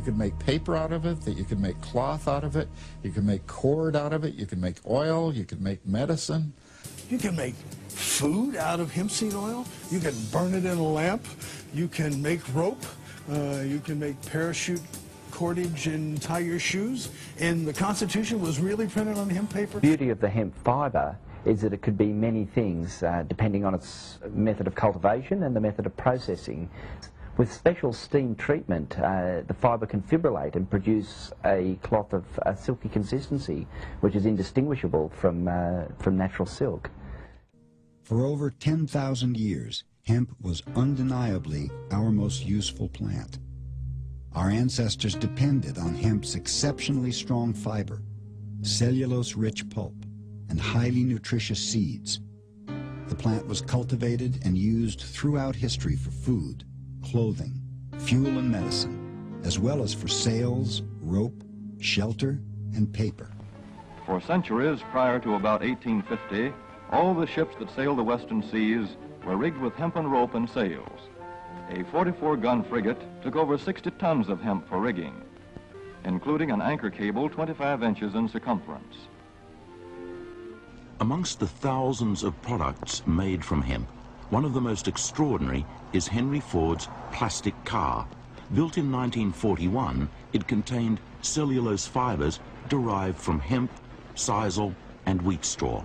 You could make paper out of it, that you could make cloth out of it, you can make cord out of it, you can make oil, you can make medicine. You can make food out of hemp seed oil, you can burn it in a lamp, you can make rope, you can make parachute cordage and tie your shoes, and the Constitution was really printed on hemp paper. The beauty of the hemp fibre is that it could be many things depending on its method of cultivation and the method of processing. With special steam treatment, the fibre can fibrillate and produce a cloth of a silky consistency, which is indistinguishable from natural silk. For over 10,000 years, hemp was undeniably our most useful plant. Our ancestors depended on hemp's exceptionally strong fiber, cellulose-rich pulp, and highly nutritious seeds. The plant was cultivated and used throughout history for food, clothing, fuel and medicine, as well as for sails, rope, shelter, and paper. For centuries prior to about 1850, all the ships that sailed the western seas were rigged with hempen rope and sails. A 44-gun frigate took over 60 tons of hemp for rigging, including an anchor cable 25 inches in circumference. Amongst the thousands of products made from hemp, one of the most extraordinary is Henry Ford's plastic car. Built in 1941, it contained cellulose fibers derived from hemp, sisal, and wheat straw.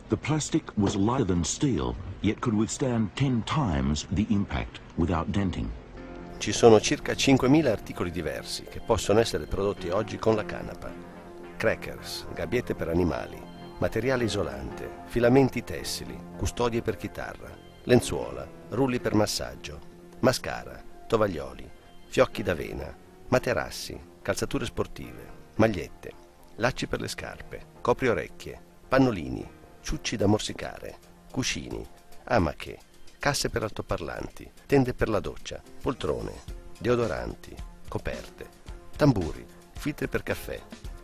The plastic was lighter than steel, yet could withstand 10 times the impact without denting. Ci sono circa 5.000 articoli diversi che possono essere prodotti oggi con la canapa. Crackers, gabbiette per animali, materiale isolante, filamenti tessili, custodie per chitarra, lenzuola, rulli per massaggio, mascara, tovaglioli, fiocchi d'avena, materassi, calzature sportive, magliette, lacci per le scarpe, copriorecchie, pannolini, ciucci da morsicare, cuscini, amache, casse per altoparlanti, tende per la doccia, poltrone, deodoranti, coperte, tamburi, filtri per caffè,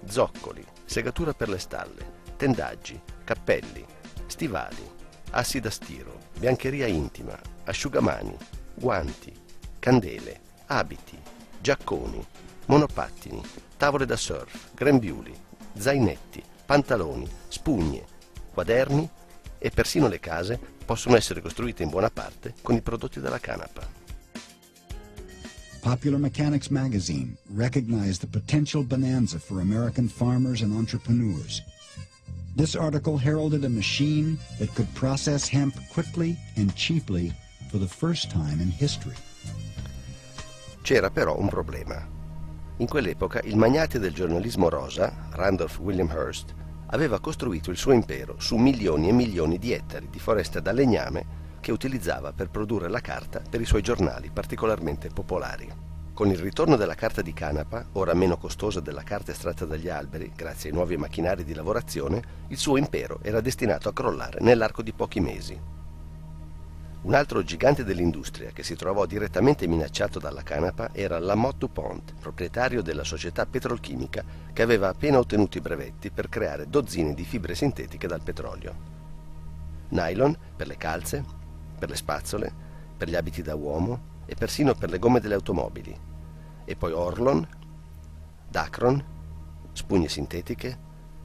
zoccoli, segatura per le stalle, tendaggi, cappelli, stivali, assi da stiro, biancheria intima, asciugamani, guanti, candele, abiti, giacconi, monopattini, tavole da surf, grembiuli, zainetti, pantaloni, spugne, quaderni e persino le case possono essere costruite in buona parte con i prodotti della canapa. Popular Mechanics magazine recognized the potential bonanza for American farmers and entrepreneurs. This article heralded a machine that could process hemp quickly and cheaply for the first time in history. C'era però un problema. In quell'epoca il magnate del giornalismo rosa, Randolph William Hearst, aveva costruito il suo impero su milioni e milioni di ettari di foresta da legname che utilizzava per produrre la carta per i suoi giornali particolarmente popolari. Con il ritorno della carta di canapa, ora meno costosa della carta estratta dagli alberi, grazie ai nuovi macchinari di lavorazione, il suo impero era destinato a crollare nell'arco di pochi mesi. Un altro gigante dell'industria che si trovò direttamente minacciato dalla canapa era Lamont DuPont, proprietario della società petrolchimica che aveva appena ottenuto i brevetti per creare dozzine di fibre sintetiche dal petrolio. Nylon per le calze, per le spazzole, per gli abiti da uomo e persino per le gomme delle automobili. E poi Orlon, Dacron, spugne sintetiche,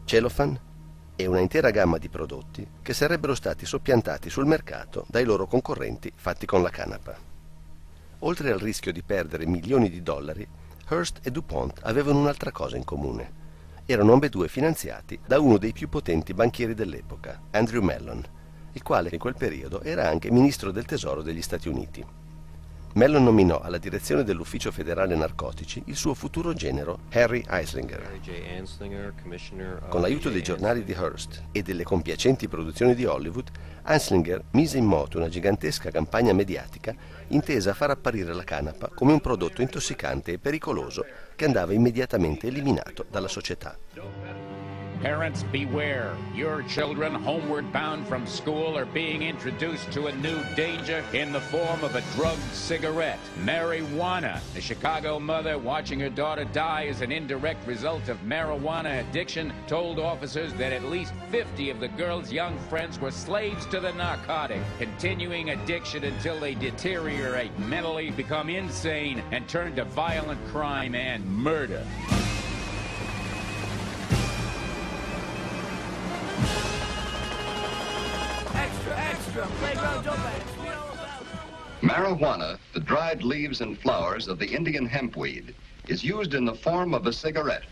cellophane e una intera gamma di prodotti che sarebbero stati soppiantati sul mercato dai loro concorrenti fatti con la canapa. Oltre al rischio di perdere milioni di dollari, Hearst e DuPont avevano un'altra cosa in comune. Erano ambedue finanziati da uno dei più potenti banchieri dell'epoca, Andrew Mellon, il quale in quel periodo era anche ministro del tesoro degli Stati Uniti. Mellon nominò alla direzione dell'Ufficio Federale Narcotici il suo futuro genero Harry Anslinger. Con l'aiuto dei giornali di Hearst e delle compiacenti produzioni di Hollywood, Anslinger mise in moto una gigantesca campagna mediatica intesa a far apparire la canapa come un prodotto intossicante e pericoloso che andava immediatamente eliminato dalla società. Parents, beware. Your children, homeward bound from school, are being introduced to a new danger in the form of a drugged cigarette, marijuana. A Chicago mother watching her daughter die as an indirect result of marijuana addiction told officers that at least 50 of the girl's young friends were slaves to the narcotic, continuing addiction until they deteriorate mentally, become insane, and turn to violent crime and murder. Marijuana, the dried leaves and flowers of the Indian hempweed, is used in the form of a cigarette.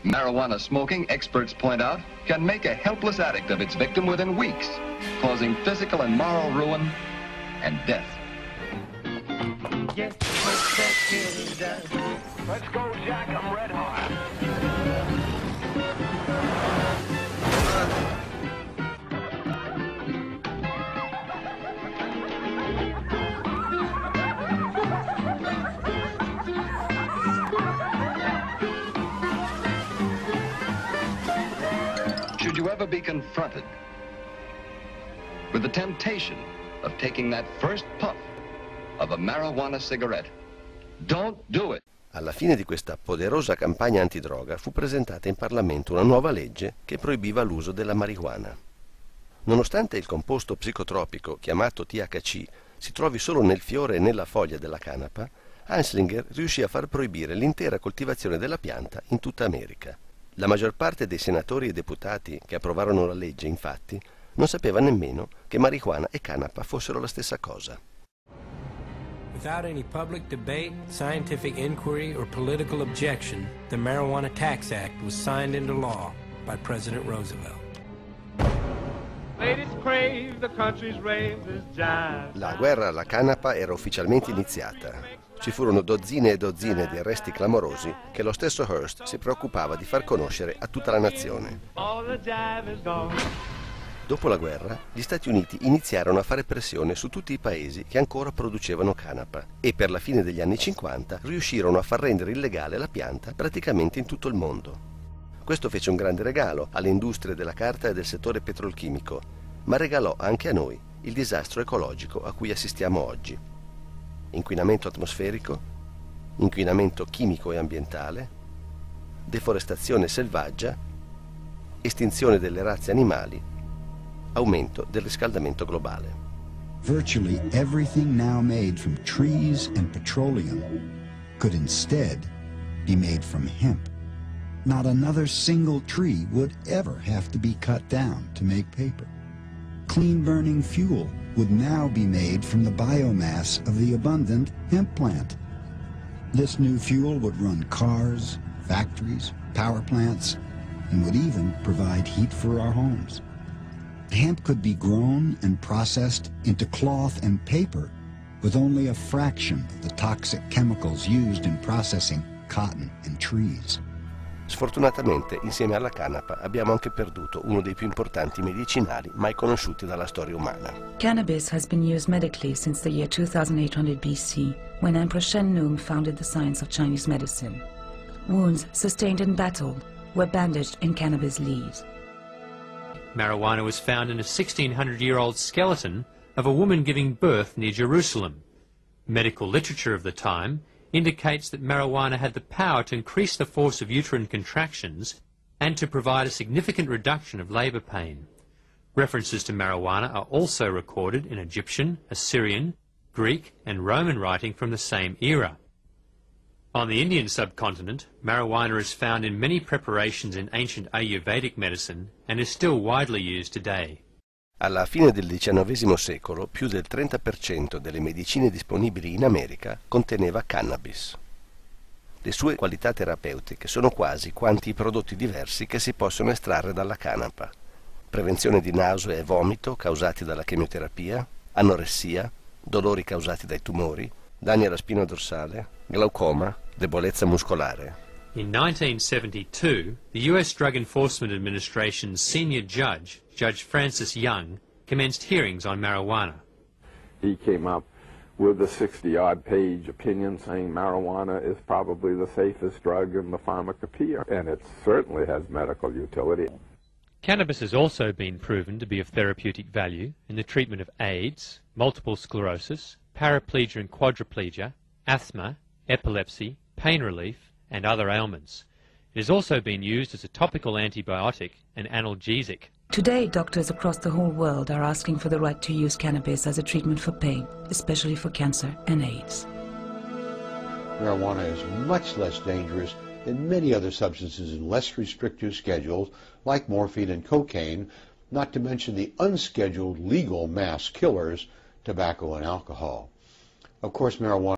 Marijuana smoking, experts point out, can make a helpless addict of its victim within weeks, causing physical and moral ruin and death. Let's go, Jack. I'm red hot. Should you ever be confronted with the temptation of taking that first puff of a marijuana cigarette, don't do it. Alla fine di questa poderosa campagna antidroga fu presentata in Parlamento una nuova legge che proibiva l'uso della marijuana. Nonostante il composto psicotropico chiamato THC si trovi solo nel fiore e nella foglia della canapa, Anslinger riuscì a far proibire l'intera coltivazione della pianta in tutta America. La maggior parte dei senatori e deputati che approvarono la legge, infatti, non sapeva nemmeno che marijuana e canapa fossero la stessa cosa. Without any public debate, scientific inquiry, or political objection, the Marijuana Tax Act was signed into law by President Roosevelt. La guerra alla canapa era ufficialmente iniziata. Ci furono dozzine e dozzine di arresti clamorosi che lo stesso Hearst si preoccupava di far conoscere a tutta la nazione. Dopo la guerra, gli Stati Uniti iniziarono a fare pressione su tutti i paesi che ancora producevano canapa e per la fine degli anni 50 riuscirono a far rendere illegale la pianta praticamente in tutto il mondo. Questo fece un grande regalo alle industrie della carta e del settore petrolchimico, ma regalò anche a noi il disastro ecologico a cui assistiamo oggi. Inquinamento atmosferico, inquinamento chimico e ambientale, deforestazione selvaggia, estinzione delle razze animali, aumento del riscaldamento globale. Virtually everything now made from trees and petroleum could instead be made from hemp. Not another single tree would ever have to be cut down to make paper. Clean burning fuel would now be made from the biomass of the abundant hemp plant. This new fuel would run cars, factories, power plants, and would even provide heat for our homes. Hemp could be grown and processed into cloth and paper with only a fraction of the toxic chemicals used in processing cotton and trees. Sfortunatamente, insieme alla canapa, abbiamo anche perduto uno dei più importanti medicinali mai conosciuti dalla storia umana. Cannabis has been used medically since the year 2800 BC, when Emperor Shen Nung founded the science of Chinese medicine. Wounds sustained in battle were bandaged in cannabis leaves. Marijuana was found in a 1600-year-old skeleton of a woman giving birth near Jerusalem. Medical literature of the time indicates that marijuana had the power to increase the force of uterine contractions and to provide a significant reduction of labour pain. References to marijuana are also recorded in Egyptian, Assyrian, Greek and Roman writing from the same era. On the Indian subcontinent, marijuana is found in many preparations in ancient Ayurvedic medicine and is still widely used today. Alla fine del XIX secolo, più del 30% delle medicine disponibili in America conteneva cannabis. Le sue qualità terapeutiche sono quasi quanti i prodotti diversi che si possono estrarre dalla canapa. Prevenzione di nausea e vomito causati dalla chemioterapia, anoressia, dolori causati dai tumori, danni alla spina dorsale, glaucoma, debolezza muscolare. In 1972, the US Drug Enforcement Administration's senior judge, Judge Francis Young, commenced hearings on marijuana. He came up with a 60-odd page opinion saying marijuana is probably the safest drug in the pharmacopoeia, and it certainly has medical utility. Cannabis has also been proven to be of therapeutic value in the treatment of AIDS, multiple sclerosis, paraplegia and quadriplegia, asthma, epilepsy, pain relief, and other ailments. It has also been used as a topical antibiotic and analgesic. Today, doctors across the whole world are asking for the right to use cannabis as a treatment for pain, especially for cancer and AIDS. Marijuana is much less dangerous than many other substances in less restrictive schedules like morphine and cocaine, not to mention the unscheduled legal mass killers, tobacco and alcohol. Of course, marijuana